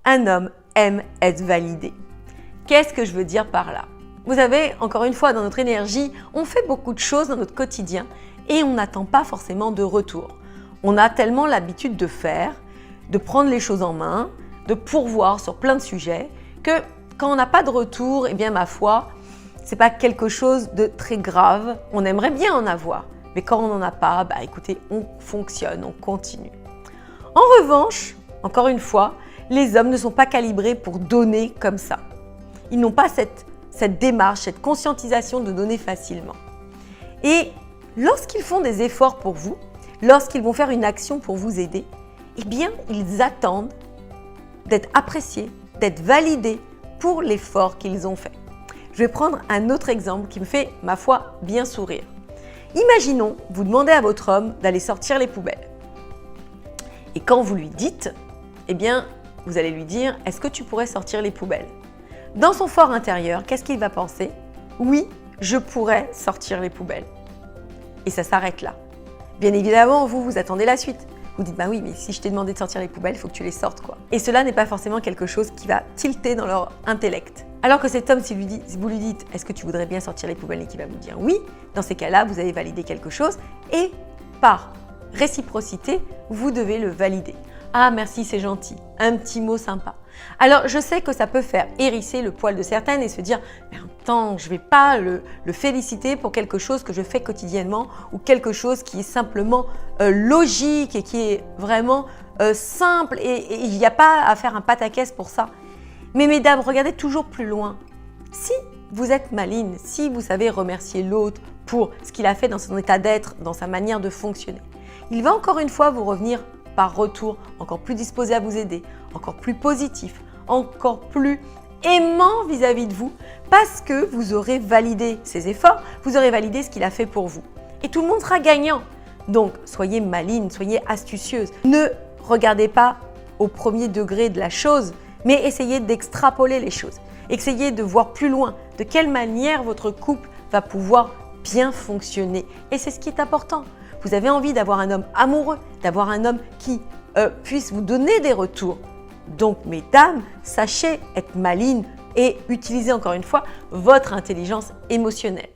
un homme aime être validé. Qu'est-ce que je veux dire par là? Vous savez, encore une fois, dans notre énergie, on fait beaucoup de choses dans notre quotidien et on n'attend pas forcément de retour. On a tellement l'habitude de faire, de prendre les choses en main, de pourvoir sur plein de sujets, que quand on n'a pas de retour, eh bien ma foi, c'est pas quelque chose de très grave. On aimerait bien en avoir, mais quand on n'en a pas, écoutez, on fonctionne, on continue. En revanche, encore une fois, les hommes ne sont pas calibrés pour donner comme ça. Ils n'ont pas cette démarche, cette conscientisation de donner facilement. Et lorsqu'ils font des efforts pour vous, lorsqu'ils vont faire une action pour vous aider, eh bien, ils attendent d'être appréciés, d'être validés pour l'effort qu'ils ont fait. Je vais prendre un autre exemple qui me fait, ma foi, bien sourire. Imaginons, vous demandez à votre homme d'aller sortir les poubelles. Et quand vous lui dites, eh bien, vous allez lui dire « Est-ce que tu pourrais sortir les poubelles ?» Dans son fort intérieur, qu'est-ce qu'il va penser? Oui, je pourrais sortir les poubelles. Et ça s'arrête là. Bien évidemment, vous attendez la suite. Vous dites, oui, mais si je t'ai demandé de sortir les poubelles, il faut que tu les sortes, quoi. Et cela n'est pas forcément quelque chose qui va tilter dans leur intellect. Alors que cet homme, si vous lui dites, est-ce que tu voudrais bien sortir les poubelles et qu'il va vous dire oui, dans ces cas-là, vous avez validé quelque chose et par réciprocité, vous devez le valider. Ah, merci, c'est gentil. Un petit mot sympa. Alors, je sais que ça peut faire hérisser le poil de certaines et se dire « Mais attends, je ne vais pas le féliciter pour quelque chose que je fais quotidiennement ou quelque chose qui est simplement logique et qui est vraiment simple et il n'y a pas à faire un pataquès pour ça. » Mais mesdames, regardez toujours plus loin. Si vous êtes maligne, si vous savez remercier l'autre pour ce qu'il a fait dans son état d'être, dans sa manière de fonctionner, il va encore une fois vous revenir par retour, encore plus disposé à vous aider, encore plus positif, encore plus aimant vis-à-vis de vous parce que vous aurez validé ses efforts, vous aurez validé ce qu'il a fait pour vous. Et tout le monde sera gagnant. Donc, soyez maligne, soyez astucieuse. Ne regardez pas au premier degré de la chose, mais essayez d'extrapoler les choses. Essayez de voir plus loin de quelle manière votre couple va pouvoir bien fonctionner. Et c'est ce qui est important. Vous avez envie d'avoir un homme amoureux, d'avoir un homme qui puisse vous donner des retours. Donc, mesdames, sachez être maligne et utilisez encore une fois votre intelligence émotionnelle.